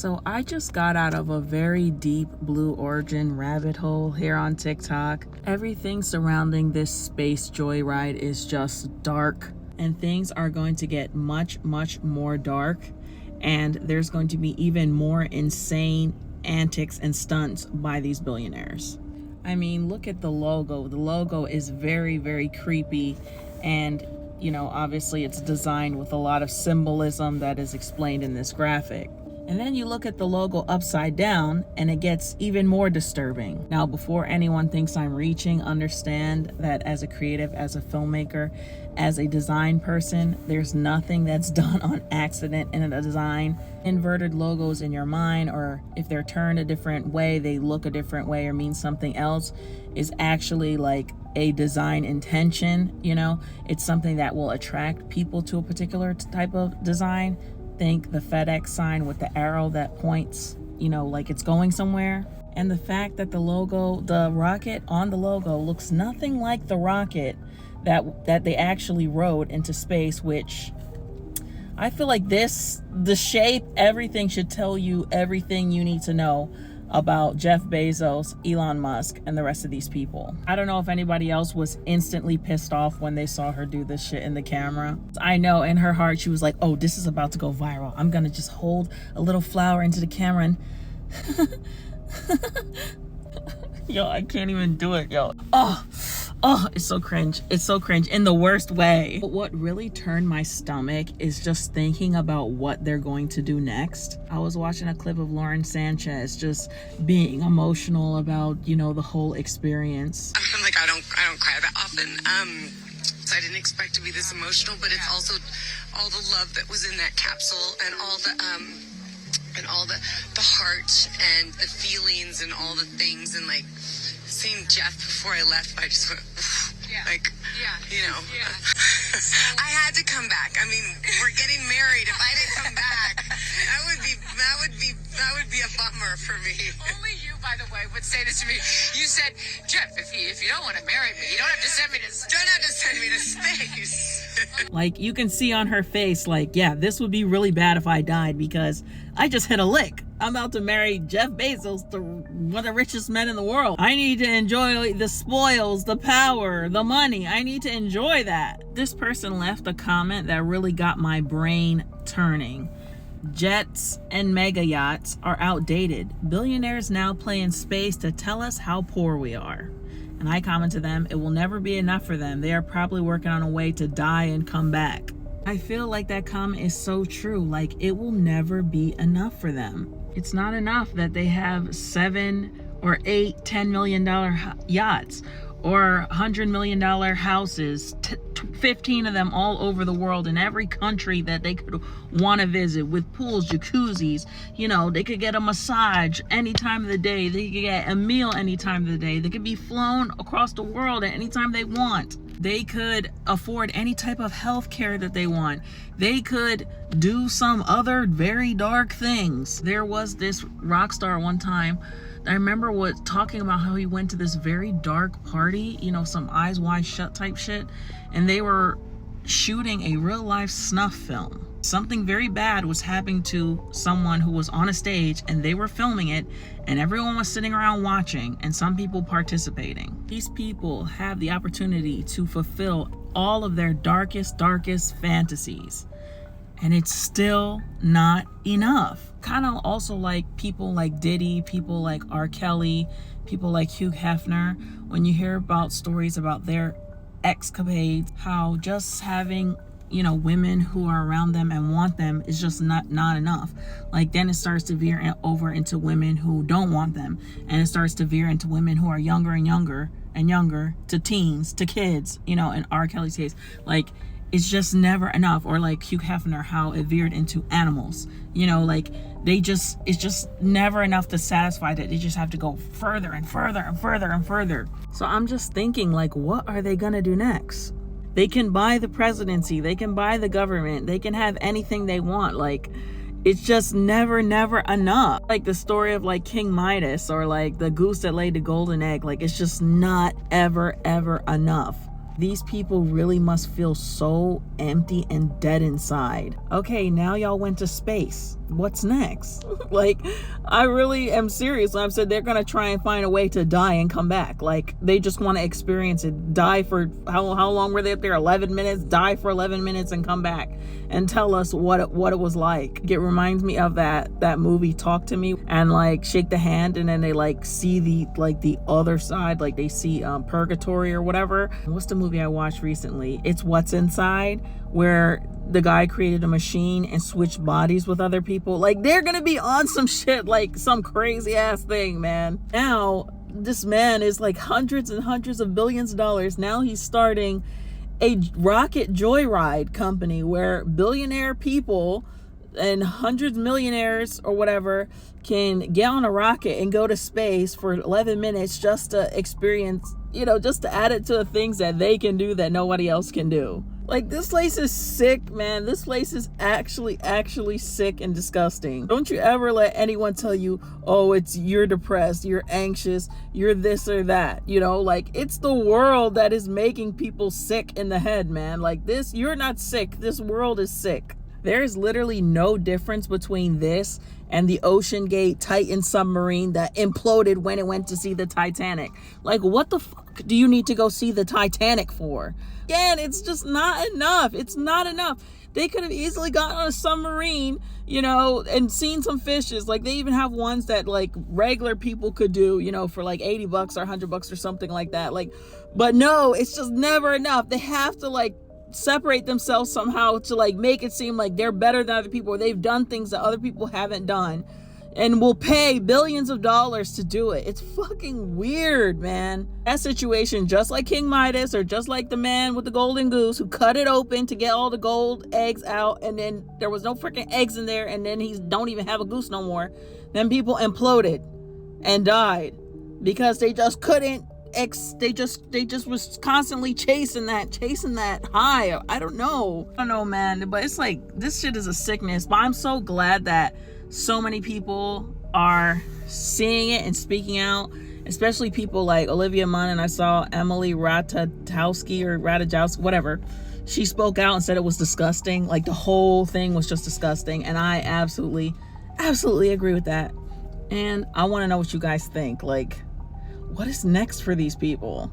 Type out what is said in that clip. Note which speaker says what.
Speaker 1: So I just got out of a very deep Blue Origin rabbit hole here on TikTok. Everything surrounding this space joyride is just dark, and things are going to get much more dark, and there's going to be even more insane antics and stunts by these billionaires. I mean, look at the logo. The logo is very creepy, and you know, obviously it's designed with a lot of symbolism that is explained in this graphic. And then you look at the logo upside down and it gets even more disturbing. Now, before anyone thinks I'm reaching, understand that as a creative, as a filmmaker, as a design person, there's nothing that's done on accident in a design. Inverted logos in your mind, or if they're turned a different way, they look a different way or mean something else, is actually like a design intention. You know, it's something that will attract people to a particular type of design. Think the FedEx sign with the arrow that points, you know, like it's going somewhere. And the fact that the logo, the rocket on the logo looks nothing like the rocket that they actually rode into space, which I feel like the shape, everything should tell you everything you need to know about Jeff Bezos, Elon Musk, and the rest of these people. I don't know if anybody else was instantly pissed off when they saw her do this shit in the camera. I know in her heart she was like, oh, this is about to go viral. I'm gonna just hold a little flower into the camera and yo, I can't even do it, yo. Oh, it's so cringe. It's so cringe in the worst way. But what really turned my stomach is just thinking about what they're going to do next. I was watching a clip of Lauren Sanchez just being emotional about, you know, the whole experience.
Speaker 2: I'm like, I don't cry that often. So I didn't expect to be this emotional, but it's also all the love that was in that capsule and all the heart and the feelings and all the things, and like seeing Jeff before I left, I just went, you know, I had to come back. I mean, we're getting married. If I didn't come back, that would be a bummer for me.
Speaker 3: Only you, by the way, would say this to me. You said, Jeff, if you don't want to marry me, you don't have to send me to space.
Speaker 1: Like, you can see on her face, like, yeah, this would be really bad if I died because I just hit a lick. I'm about to marry Jeff Bezos, one of the richest men in the world. I need to enjoy the spoils, the power, the money. I need to enjoy that. This person left a comment that really got my brain turning. Jets and mega yachts are outdated. Billionaires now play in space to tell us how poor we are. And I comment to them, it will never be enough for them. They are probably working on a way to die and come back. I feel like that comment is so true. Like, it will never be enough for them. It's not enough that they have 7 or 8 $10 million yachts or $100 million houses, 15 of them all over the world in every country that they could want to visit, with pools, jacuzzis. You know, they could get a massage any time of the day. They could get a meal any time of the day. They could be flown across the world at any time they want. They could afford any type of health care that they want. They could do some other very dark things. There was this rock star one time, I remember talking about how he went to this very dark party, you know, some eyes wide shut type shit, and they were shooting a real life snuff film. Something very bad was happening to someone who was on a stage, and they were filming it, and everyone was sitting around watching, and some people participating. These people have the opportunity to fulfill all of their darkest fantasies, and it's still not enough. Kind of also like people like Diddy, people like R. Kelly, people like Hugh Hefner. When you hear about stories about their escapades, how just having, you know, women who are around them and want them is just not enough. Like, then it starts to veer over into women who don't want them, and it starts to veer into women who are younger and younger, to teens, to kids, you know, in R. Kelly's case. Like, it's just never enough. Or like Hugh Hefner, how it veered into animals, you know, like it's just never enough to satisfy that. They just have to go further and further. So I'm just thinking, like, what are they gonna do next? They can buy the presidency, they can buy the government, they can have anything they want. Like, it's just never enough. Like the story of like King Midas, or like the goose that laid the golden egg. Like, it's just not ever enough. These people really must feel so empty and dead inside. Okay, now y'all went to space. What's next? Like, I really am serious when I've said they're gonna try and find a way to die and come back. Like, they just want to experience it. Die for how long were they up there? 11 minutes. Die for 11 minutes and come back and tell us what it was like. It reminds me of that movie Talk to Me, and like shake the hand, and then they like see the other side, like they see purgatory or whatever. What's the movie I watched recently? It's What's Inside, where the guy created a machine and switched bodies with other people. Like, they're gonna be on some shit, like some crazy ass thing, man. Now this man is like hundreds and hundreds of billions of dollars. Now he's starting a rocket joyride company where billionaire people and hundreds millionaires or whatever can get on a rocket and go to space for 11 minutes just to experience, you know, just to add it to the things that they can do that nobody else can do. Like, this place is sick, man. This place is actually sick and disgusting. Don't you ever let anyone tell you, oh, you're depressed, you're anxious, you're this or that. You know, like, it's the world that is making people sick in the head, man. Like, this, you're not sick. This world is sick. There's literally no difference between this and the Ocean Gate Titan submarine that imploded when it went to see the Titanic. Like, what the fuck do you need to go see the Titanic for? Again, it's just not enough. It's not enough. They could have easily gotten on a submarine, you know, and seen some fishes. Like, they even have ones that like regular people could do, you know, for like $80 or $100 or something like that. Like, but no, it's just never enough. They have to like separate themselves somehow to like make it seem like they're better than other people, or they've done things that other people haven't done, and will pay billions of dollars to do it. It's fucking weird, man. That situation, just like King Midas, or just like the man with the golden goose who cut it open to get all the gold eggs out, and then there was no freaking eggs in there, and then he don't even have a goose no more. Then people imploded and died because they just couldn't they just was constantly chasing that high. I don't know, man, but it's like, this shit is a sickness. But I'm so glad that so many people are seeing it and speaking out, especially people like Olivia Munn, and I saw Emily Ratajkowski, whatever. She spoke out and said it was disgusting. Like, the whole thing was just disgusting, and I absolutely agree with that. And I want to know what you guys think. Like, what is next for these people?